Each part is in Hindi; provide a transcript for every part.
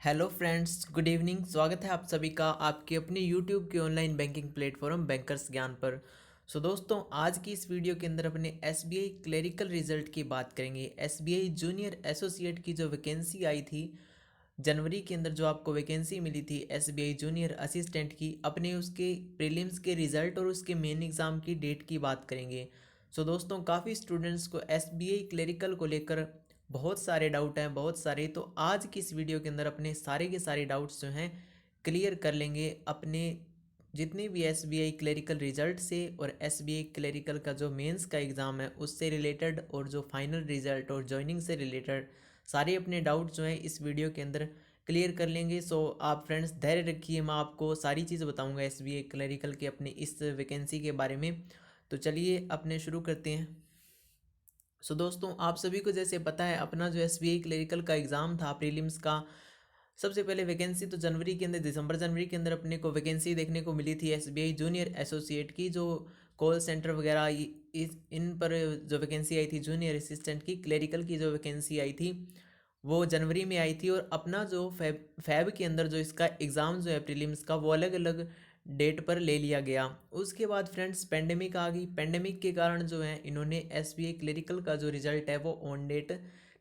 Hello friends, good evening. स्वागत है आप सभी का आपके अपने यूट्यूब के ऑनलाइन बैंकिंग प्लेटफॉर्म बैंकर्स ज्ञान पर। दोस्तों, आज की इस वीडियो के अंदर अपने एसबीआई क्लरिकल रिजल्ट की बात करेंगे। एसबीआई जूनियर एसोसिएट की जो वैकेंसी आई थी जनवरी के अंदर, जो आपको वैकेंसी मिली थी एसबीआई जूनियर असिस्टेंट की, अपने उसके प्रीलिम्स के रिजल्ट और उसके मेन एग्ज़ाम की डेट की बात करेंगे। दोस्तों, काफ़ी स्टूडेंट्स को एसबीआई क्लरिकल को लेकर बहुत सारे डाउट हैं, बहुत सारे। तो आज की इस वीडियो के अंदर अपने सारे के सारे डाउट्स जो हैं क्लियर कर लेंगे। अपने जितने भी एसबीआई क्लरिकल रिजल्ट से और एसबीआई क्लरिकल का जो मेंस का एग्ज़ाम है उससे रिलेटेड, और जो फाइनल रिजल्ट और ज्वाइनिंग से रिलेटेड सारे अपने डाउट जो हैं इस वीडियो के अंदर क्लियर कर लेंगे। आप फ्रेंड्स धैर्य रखिए, मैं आपको सारी चीज़ बताऊंगा एसबीआई क्लरिकल के अपने इस वैकेंसी के बारे में। तो चलिए अपने शुरू करते हैं। दोस्तों, आप सभी को जैसे पता है, अपना जो एसबीआई क्लरिकल का एग्ज़ाम था प्रीलिम्स का, सबसे पहले वैकेंसी तो जनवरी के अंदर, दिसंबर जनवरी के अंदर अपने को वैकेंसी देखने को मिली थी एसबीआई जूनियर एसोसिएट की। जो कॉल सेंटर वगैरह इस इन पर जो वैकेंसी आई थी जूनियर असिस्टेंट की, क्लरिकल की जो वैकेंसी आई थी वो जनवरी में आई थी। और अपना जो फैब के अंदर जो इसका एग्ज़ाम जो है प्रीलिम्स का, वो अलग अलग डेट पर ले लिया गया। उसके बाद फ्रेंड्स पेंडेमिक आ गई। पेंडेमिक के कारण जो है इन्होंने एसबीआई क्लरिकल का जो रिजल्ट है वो ऑन डेट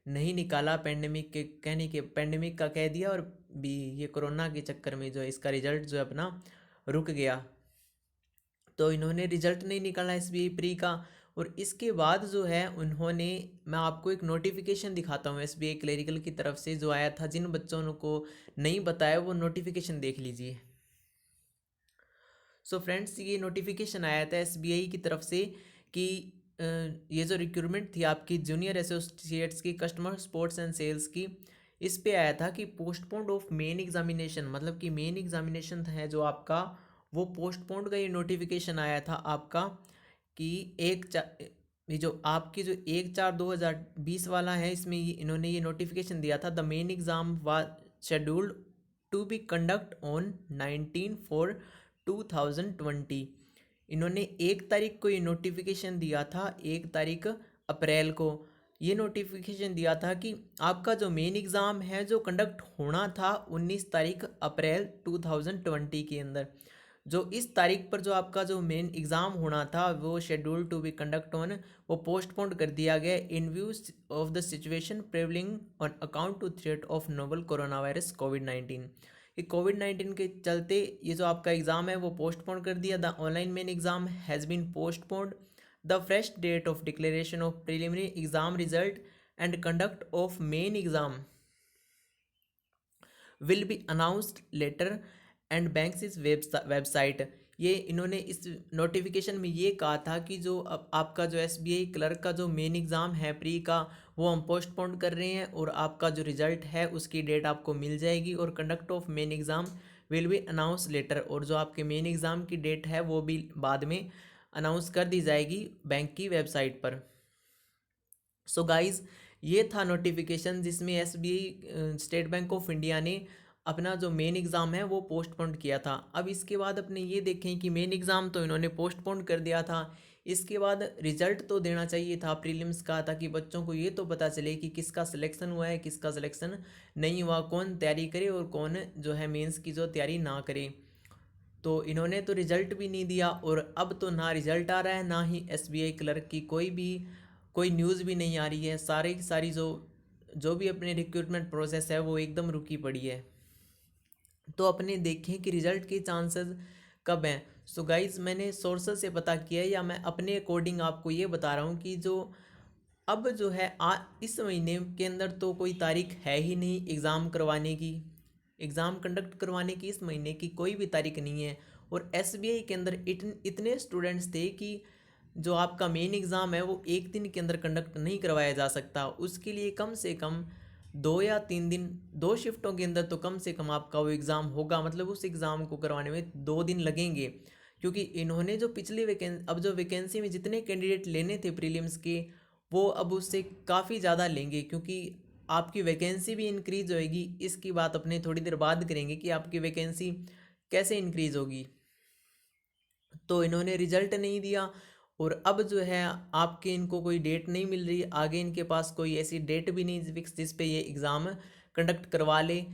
नहीं निकाला। पेंडेमिक के कहने के पेंडेमिक का कह दिया, और भी ये कोरोना के चक्कर में जो है इसका रिजल्ट जो है अपना रुक गया। तो इन्होंने रिजल्ट नहीं निकाला एसबीआई प्री का। और इसके बाद जो है उन्होंने, मैं आपको एक नोटिफिकेशन दिखाता हूँ एसबीआई क्लरिकल की तरफ से जो आया था। जिन बच्चों को नहीं बताया वो नोटिफिकेशन देख लीजिए। फ्रेंड्स, ये नोटिफिकेशन आया था एसबीआई की तरफ से कि ये जो रिक्रूटमेंट थी आपकी जूनियर एसोसिएट्स की कस्टमर सपोर्ट्स एंड सेल्स की, इस पे आया था कि पोस्टपोन्ड ऑफ मेन एग्जामिनेशन, मतलब कि मेन एग्जामिनेशन है जो आपका, वो पोस्टपोन्ड का ये नोटिफिकेशन आया था आपका कि ये जो आपकी जो 1/4/2020 वाला है, इसमें इन्होंने ये नोटिफिकेशन दिया था। The main exam was scheduled to be conduct on 19/4/2020। इन्होंने 1 तारीख को ये नोटिफिकेशन दिया था, 1 तारीख अप्रैल को ये नोटिफिकेशन दिया था कि आपका जो मेन एग्ज़ाम है जो कंडक्ट होना था 19 तारीख अप्रैल 2020 के अंदर, जो इस तारीख पर जो आपका जो मेन एग्ज़ाम होना था वो schedule to be conduct on, वो पोस्टपोन कर दिया गया in views of the situation prevailing on account to threat of novel corona virus कोविड-19। ये कोविड-19 के चलते ये जो आपका एग्ज़ाम है वो पोस्टपोन कर दिया। The online main exam has been postponed. The fresh date of declaration of preliminary exam result and conduct of main exam will be announced later and banks इस वेबसाइट। ये इन्होंने इस नोटिफिकेशन में ये कहा था कि जो अब आपका जो एसबीआई क्लर्क का जो मेन एग्ज़ाम है प्री का, वो हम पोस्टपोन कर रहे हैं, और आपका जो रिजल्ट है उसकी डेट आपको मिल जाएगी, और conduct of main exam will be announce later, और जो आपके मेन एग्ज़ाम की डेट है वो भी बाद में अनाउंस कर दी जाएगी बैंक की वेबसाइट पर। गाइज, ये था नोटिफिकेशन जिसमें SBI state bank of India ने अपना जो मेन एग्ज़ाम है वो पोस्टपोन किया था। अब इसके बाद अपने ये देखें कि मेन एग्ज़ाम तो इन्होंने पोस्टपोन कर दिया था, इसके बाद रिजल्ट तो देना चाहिए था प्रीलिम्स का, ताकि बच्चों को ये तो पता चले कि किसका सिलेक्शन हुआ है, किसका सिलेक्शन नहीं हुआ, कौन तैयारी करे और कौन जो है मेंस की जो तैयारी ना करे। तो इन्होंने तो रिजल्ट भी नहीं दिया, और अब तो ना रिजल्ट आ रहा है, ना ही एसबीआई क्लर्क की कोई न्यूज़ भी नहीं आ रही है। सारी की सारी जो जो भी अपने रिक्रूटमेंट प्रोसेस है वो एकदम रुकी पड़ी है। तो अपने देखें कि रिजल्ट के चांसेस कब हैं। गाइज, मैंने सोर्सेस से पता किया है, या मैं अपने अकॉर्डिंग आपको ये बता रहा हूँ कि जो अब जो है इस महीने के अंदर तो कोई तारीख है ही नहीं एग्ज़ाम करवाने की। एग्ज़ाम कंडक्ट करवाने की इस महीने की कोई भी तारीख नहीं है। और एसबीआई के अंदर इतने स्टूडेंट्स थे कि जो आपका मेन एग्ज़ाम है वो एक दिन के अंदर कंडक्ट नहीं करवाया जा सकता। उसके लिए कम से कम 2 या 3 दिन, 2 शिफ्टों के अंदर तो कम से कम आपका वो एग्ज़ाम होगा। मतलब उस एग्ज़ाम को करवाने में 2 दिन लगेंगे, क्योंकि इन्होंने जो पिछली अब जो वैकेंसी में जितने कैंडिडेट लेने थे प्रीलिम्स के, वो अब उससे काफ़ी ज़्यादा लेंगे, क्योंकि आपकी वैकेंसी भी इंक्रीज होएगी। इसकी बात अपने थोड़ी देर बाद करेंगे कि आपकी वैकेंसी कैसे इंक्रीज होगी। तो इन्होंने रिजल्ट नहीं दिया, और अब जो है आपके इनको कोई डेट नहीं मिल रही आगे, इनके पास कोई ऐसी डेट भी नहीं फिक्स जिस पे ये एग्ज़ाम कंडक्ट करवा ले।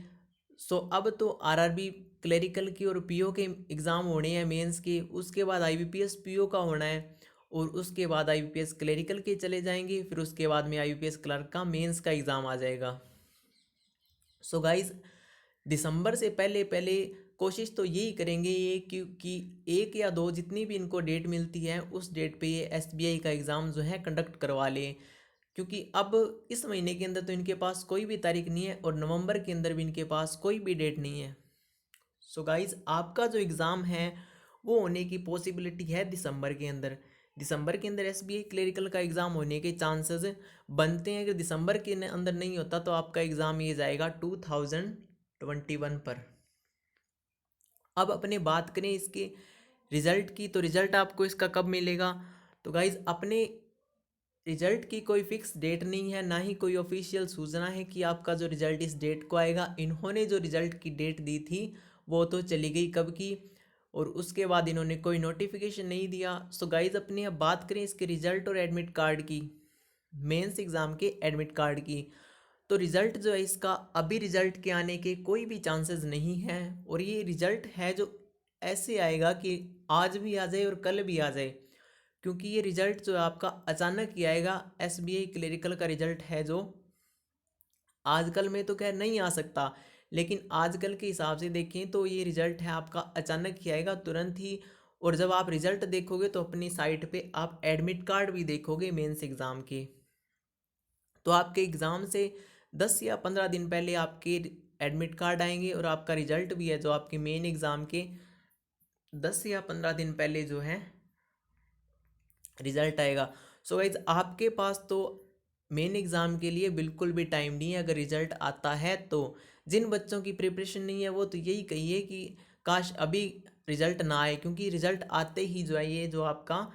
सो अब तो आरआरबी क्लरिकल की और पीओ के एग्ज़ाम होने हैं मेंस के, उसके बाद आईबीपीएस पीओ का होना है, और उसके बाद आईबीपीएस क्लरिकल के चले जाएंगे, फिर उसके बाद में आईबीपीएस क्लर्क का मेंस का एग्ज़ाम आ जाएगा। सो गाइज दिसंबर से पहले पहले कोशिश तो यही करेंगे ये कि एक या दो जितनी भी इनको डेट मिलती है उस डेट पे ये एसबीआई का एग्ज़ाम जो है कंडक्ट करवा लें, क्योंकि अब इस महीने के अंदर तो इनके पास कोई भी तारीख नहीं है और नवंबर के अंदर भी इनके पास कोई भी डेट नहीं है। सो गाइज आपका जो एग्ज़ाम है वो होने की पॉसिबिलिटी है दिसंबर के अंदर। दिसंबर के अंदर एसबीआई क्लरिकल का एग्ज़ाम होने के चांसेस बनते हैं। अगर दिसंबर के अंदर नहीं होता तो आपका एग्ज़ाम ये जाएगा 2021 पर। अब अपने बात करें इसके रिज़ल्ट की, तो रिज़ल्ट आपको इसका कब मिलेगा? तो गाइज़ अपने रिज़ल्ट की कोई फिक्स डेट नहीं है, ना ही कोई ऑफिशियल सूचना है कि आपका जो रिज़ल्ट इस डेट को आएगा। इन्होंने जो रिज़ल्ट की डेट दी थी वो तो चली गई कब की, और उसके बाद इन्होंने कोई नोटिफिकेशन नहीं दिया। सो गाइज़ अपनी अब बात करें इसके रिज़ल्ट और एडमिट कार्ड की, मेंस एग्ज़ाम के एडमिट कार्ड की, तो रिज़ल्ट जो है इसका अभी रिज़ल्ट के आने के कोई भी चांसेस नहीं हैं, और ये रिज़ल्ट है जो ऐसे आएगा कि आज भी आ जाए और कल भी आ जाए, क्योंकि ये रिज़ल्ट जो है आपका अचानक ही आएगा। एसबीआई क्लरिकल का रिज़ल्ट है जो आजकल में तो खैर नहीं आ सकता, लेकिन आजकल के हिसाब से देखें तो ये रिज़ल्ट है आपका अचानक ही आएगा, तुरंत ही। और जब आप रिज़ल्ट देखोगे तो अपनी साइट पे आप एडमिट कार्ड भी देखोगे मेंस एग्ज़ाम के, तो आपके एग्ज़ाम से 10 या 15 दिन पहले आपके एडमिट कार्ड आएंगे, और आपका रिज़ल्ट भी है जो आपके मेन एग्ज़ाम के 10 या 15 दिन पहले जो है रिज़ल्ट आएगा। सो गाइज आपके पास तो मेन एग्ज़ाम के लिए बिल्कुल भी टाइम नहीं है। अगर रिज़ल्ट आता है तो जिन बच्चों की प्रिपरेशन नहीं है वो तो यही कहिए कि काश अभी रिज़ल्ट ना आए, क्योंकि रिज़ल्ट आते ही जो है ये जो आपका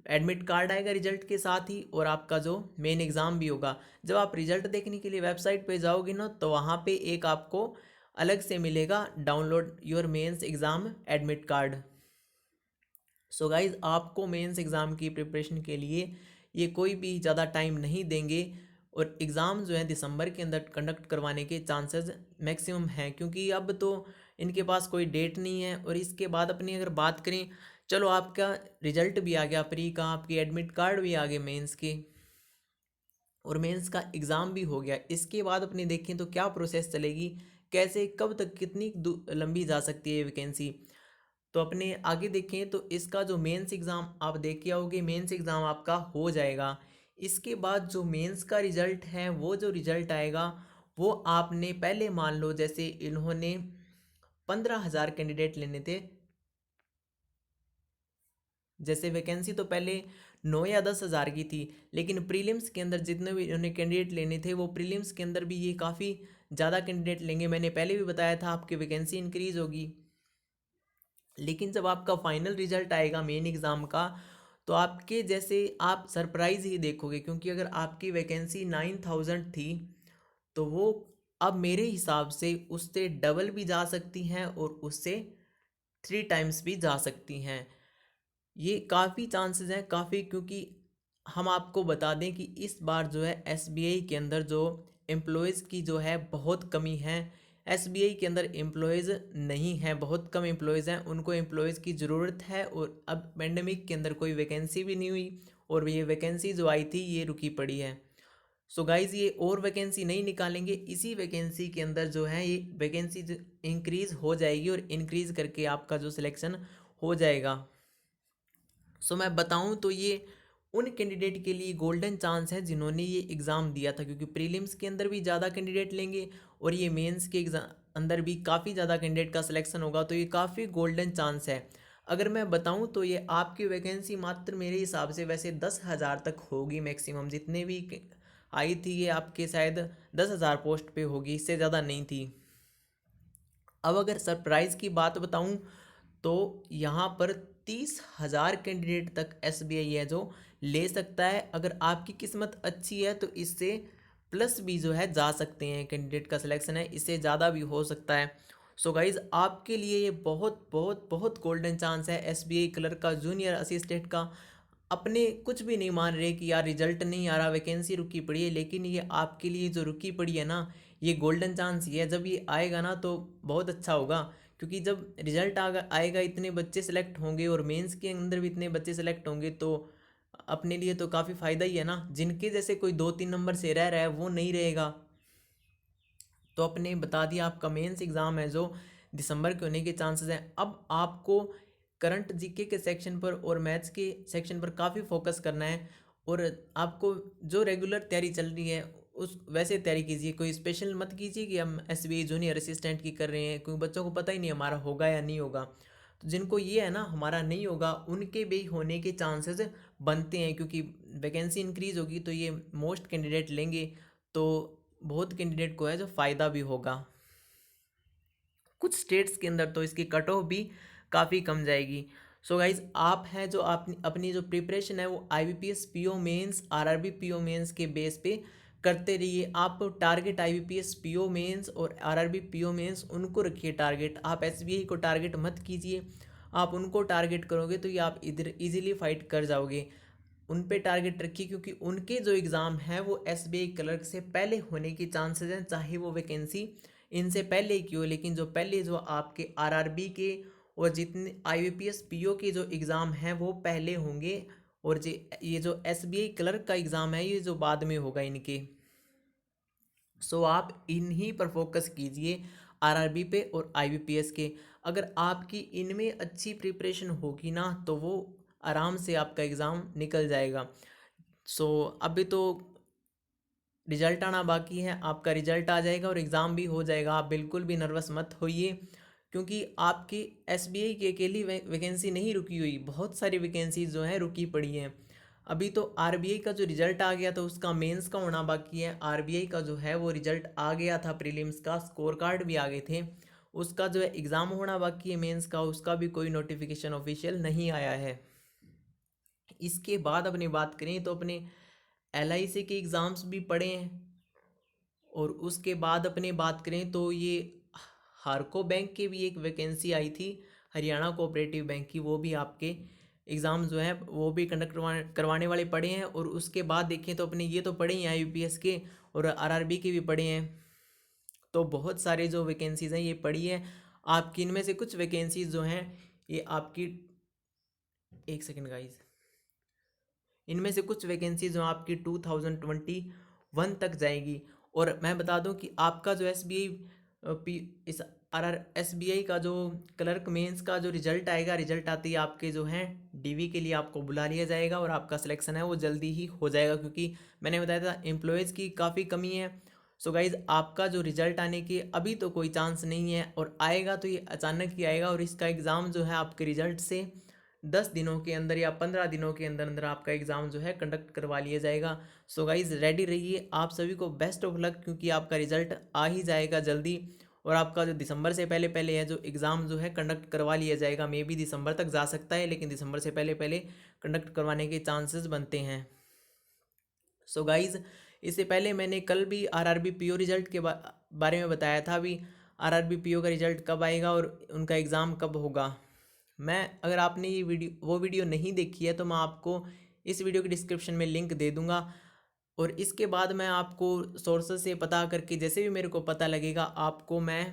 एडमिट कार्ड आएगा रिज़ल्ट के साथ ही, और आपका जो मेन एग्ज़ाम भी होगा। जब आप रिज़ल्ट देखने के लिए वेबसाइट पे जाओगे ना तो वहाँ पे एक आपको अलग से मिलेगा download your mains exam admit card. So guys आपको मेंस एग्ज़ाम की प्रिपरेशन के लिए ये कोई भी ज़्यादा टाइम नहीं देंगे, और एग्ज़ाम जो है दिसंबर के अंदर कंडक्ट करवाने के चांसेस मैक्सिमम हैं, क्योंकि अब तो इनके पास कोई डेट नहीं है। और इसके बाद अपनी अगर बात करें, चलो आपका रिजल्ट भी आ गया प्री का, आपकी एडमिट कार्ड भी आ गए मेंस के, और मेंस का एग्ज़ाम भी हो गया। इसके बाद अपनी देखें तो क्या प्रोसेस चलेगी, कैसे कब तक कितनी लंबी जा सकती है वैकेंसी, तो अपने आगे देखें तो इसका जो मेंस एग्ज़ाम आप देख के आओगे, मेंस एग्ज़ाम आपका हो जाएगा। इसके बाद जो मेंस का रिज़ल्ट है वो जो रिज़ल्ट आएगा वो आपने पहले मान लो जैसे इन्होंने 15,000 कैंडिडेट लेने थे, जैसे वैकेंसी तो पहले 9 या 10 हज़ार की थी, लेकिन प्रीलिम्स के अंदर जितने भी इन्होंने कैंडिडेट लेने थे वो प्रीलिम्स के अंदर भी ये काफ़ी ज़्यादा कैंडिडेट लेंगे। मैंने पहले भी बताया था आपकी वैकेंसी इंक्रीज़ होगी, लेकिन जब आपका फाइनल रिजल्ट आएगा मेन एग्ज़ाम का तो आपके जैसे आप सरप्राइज़ ही देखोगे, क्योंकि अगर आपकी वैकेंसी 9,000 थी तो वो अब मेरे हिसाब से उससे डबल भी जा सकती हैं और उससे 3 टाइम्स भी जा सकती हैं। ये काफ़ी चांसेस हैं काफ़ी, क्योंकि हम आपको बता दें कि इस बार जो है एसबीआई के अंदर जो एम्प्लॉयज़ की जो है बहुत कमी है। एसबीआई के अंदर एम्प्लॉयज़ नहीं है, बहुत कम एम्प्लॉयज़ हैं, उनको एम्प्लॉयज़ की ज़रूरत है। और अब पेंडेमिक के अंदर कोई वैकेंसी भी नहीं हुई, और ये वैकेंसी जो आई थी ये रुकी पड़ी है। सो गाइज़ ये और वैकेंसी नहीं निकालेंगे, इसी वैकेंसी के अंदर जो है ये वैकेंसी इंक्रीज़ हो जाएगी, और इंक्रीज़ करके आपका जो सिलेक्शन हो जाएगा। सो मैं बताऊं तो ये उन कैंडिडेट के लिए गोल्डन चांस है जिन्होंने ये एग्ज़ाम दिया था, क्योंकि प्रीलिम्स के अंदर भी ज़्यादा कैंडिडेट लेंगे और ये मेंस के एग्ज़ाम अंदर भी काफ़ी ज़्यादा कैंडिडेट का सिलेक्शन होगा, तो ये काफ़ी गोल्डन चांस है। अगर मैं बताऊं तो ये आपकी वैकेंसी मात्र मेरे हिसाब से वैसे 10,000 तक होगी मैक्सिमम, जितने भी आई थी ये आपके शायद 10,000 पोस्ट पे होगी, इससे ज़्यादा नहीं थी। अब अगर सरप्राइज़ की बात बताऊं तो यहाँ पर 30,000 कैंडिडेट तक एसबीआई है जो ले सकता है। अगर आपकी किस्मत अच्छी है तो इससे प्लस भी जो है जा सकते हैं, कैंडिडेट का सिलेक्शन है इससे ज़्यादा भी हो सकता है। सो गाइज़ आपके लिए ये बहुत बहुत बहुत गोल्डन चांस है एसबीआई क्लर्क का, जूनियर असिस्टेंट का। अपने कुछ भी नहीं मान रहे कि यार रिजल्ट नहीं आ रहा, वैकेंसी रुकी पड़ी है, लेकिन ये आपके लिए जो रुकी पड़ी है ना, ये गोल्डन चांस ही है, जब ये आएगा ना तो बहुत अच्छा होगा, क्योंकि जब रिजल्ट आएगा इतने बच्चे सेलेक्ट होंगे और मेंस के अंदर भी इतने बच्चे सेलेक्ट होंगे, तो अपने लिए तो काफ़ी फ़ायदा ही है ना। जिनके जैसे कोई 2-3 नंबर से रह रहा है वो नहीं रहेगा। तो अपने बता दिया आपका मेंस एग्ज़ाम है जो दिसंबर के होने के चांसेस हैं। अब आपको करंट जीके के सेक्शन पर और मैथ्स के सेक्शन पर काफ़ी फोकस करना है, और आपको जो रेगुलर तैयारी चल रही है उस वैसे तैयारी कीजिए। कोई स्पेशल मत कीजिए कि हम एसबीआई जूनियर असिस्टेंट की कर रहे हैं, क्योंकि बच्चों को पता ही नहीं हमारा होगा या नहीं होगा। तो जिनको ये है ना हमारा नहीं होगा, उनके भी होने के चांसेस बनते हैं, क्योंकि वैकेंसी इंक्रीज होगी तो ये मोस्ट कैंडिडेट लेंगे, तो बहुत कैंडिडेट को है जो फ़ायदा भी होगा। कुछ स्टेट्स के अंदर तो इसकी कट ऑफ भी काफ़ी कम जाएगी। सो गाइज, आप हैं जो अपनी जो प्रिपरेशन है वो IBPS PO mains, RRB PO mains के बेस पे करते रहिए। आप टारगेट आईबीपीएस पीओ मेंस और आरआरबी पीओ मेंस उनको रखिए टारगेट, आप एसबीआई को टारगेट मत कीजिए। आप उनको टारगेट करोगे तो ये आप इधर इजीली फाइट कर जाओगे। उन पे टारगेट रखिए, क्योंकि उनके जो एग्ज़ाम है वो एसबीआई क्लर्क से पहले होने के चांसेस हैं, चाहे वो वैकेंसी इनसे पहले ही क्यों। लेकिन जो पहले जो आपके आरआरबी के और जितने आईबीपीएस पीओ के जो एग्ज़ाम हैं वो पहले होंगे, और ये जो एसबीआई क्लर्क का एग्ज़ाम है ये जो बाद में होगा इनके। सो आप इन्हीं पर फोकस कीजिए, आरआरबी पे और आईबीपीएस के। अगर आपकी इनमें अच्छी प्रिपरेशन होगी ना तो वो आराम से आपका एग्ज़ाम निकल जाएगा। सो अभी तो रिजल्ट आना बाकी है, आपका रिजल्ट आ जाएगा और एग्ज़ाम भी हो जाएगा। आप बिल्कुल भी नर्वस मत होइए, क्योंकि आपकी एसबीआई की अकेली वैकेंसी नहीं रुकी हुई, बहुत सारी वैकेंसीज जो हैं रुकी पड़ी हैं। अभी तो आरबीआई का जो रिजल्ट आ गया था उसका मेंस का होना बाकी है। आरबीआई का जो है वो रिजल्ट आ गया था, प्रीलिम्स का स्कोर कार्ड भी आ गए थे, उसका जो है एग्ज़ाम होना बाकी है मेंस का, उसका भी कोई नोटिफिकेशन ऑफिशियल नहीं आया है। इसके बाद अपनी बात करें तो अपने एलआईसी के एग्ज़ाम्स भी पड़े हैं, और उसके बाद अपने बात करें तो ये हारको बैंक के भी एक वैकेंसी आई थी, हरियाणा कोऑपरेटिव बैंक की, वो भी आपके एग्ज़ाम जो है वो भी कंडक्ट करवाने वाले पड़े हैं। और उसके बाद देखें तो अपने ये तो पड़े ही हैं आईबीपीएस के, और आरआरबी के भी पड़े हैं। तो बहुत सारे जो वैकेंसीज़ हैं ये पड़ी है आपकी। इनमें से कुछ वैकेंसीज जो हैं ये आपकी, एक सेकेंड गाइज, इनमें से कुछ वैकेंसीज जो आपकी 2021 तक जाएगी। और मैं बता दूं कि आपका जो इस एसबीआई का जो क्लर्क मेंस का जो रिजल्ट आएगा, रिजल्ट आते ही आपके जो हैं डीवी के लिए आपको बुला लिया जाएगा, और आपका सिलेक्शन है वो जल्दी ही हो जाएगा, क्योंकि मैंने बताया था एम्प्लॉयज़ की काफ़ी कमी है। सो गाइज़, आपका जो रिजल्ट आने के अभी तो कोई चांस नहीं है, और आएगा तो ये अचानक ही आएगा। और इसका एग्ज़ाम जो है आपके रिजल्ट से 10 दिनों के अंदर या 15 दिनों के अंदर अंदर आपका एग्ज़ाम जो है कंडक्ट करवा लिया जाएगा। सो गाइज़, रेडी रहिए। आप सभी को बेस्ट ऑफ लक, क्योंकि आपका रिजल्ट आ ही जाएगा जल्दी, और आपका जो दिसंबर से पहले पहले है जो एग्ज़ाम जो है कंडक्ट करवा लिया जाएगा। मे बी दिसंबर तक जा सकता है, लेकिन दिसंबर से पहले पहले कंडक्ट करवाने के चांसेस बनते हैं। सो गाइज़, इससे पहले मैंने कल भी आरआरबी पीओ रिजल्ट के बारे में बताया था। अभी आरआरबी पीओ का रिजल्ट कब आएगा और उनका एग्ज़ाम कब होगा, मैं अगर आपने ये वीडियो नहीं देखी है तो मैं आपको इस वीडियो के डिस्क्रिप्शन में लिंक दे दूंगा। और इसके बाद मैं आपको सोर्सेस से पता करके जैसे भी मेरे को पता लगेगा आपको मैं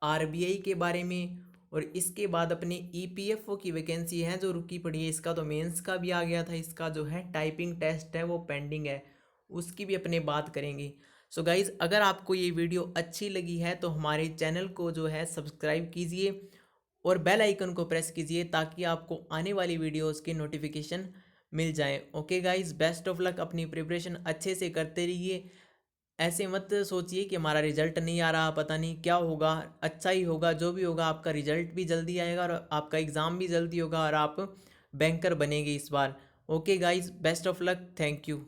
आरबीआई के बारे में, और इसके बाद अपने ईपीएफओ की वैकेंसी है जो रुकी पड़ी है, इसका तो मेंस का भी आ गया था, इसका जो है टाइपिंग टेस्ट है वो पेंडिंग है, उसकी भी अपने बात करेंगे। सो गाइज़, अगर आपको ये वीडियो अच्छी लगी है तो हमारे चैनल को जो है सब्सक्राइब कीजिए और बेल आइकन को प्रेस कीजिए, ताकि आपको आने वाली वीडियोस के नोटिफिकेशन मिल जाए। Okay guys, best of luck, अपनी प्रिपरेशन अच्छे से करते रहिए। ऐसे मत सोचिए कि हमारा रिजल्ट नहीं आ रहा, पता नहीं क्या होगा, अच्छा ही होगा। जो भी होगा आपका रिजल्ट भी जल्दी आएगा और आपका एग्ज़ाम भी जल्दी होगा, और आप बैंकर बनेंगे इस बार। Okay guys, best of luck, thank you.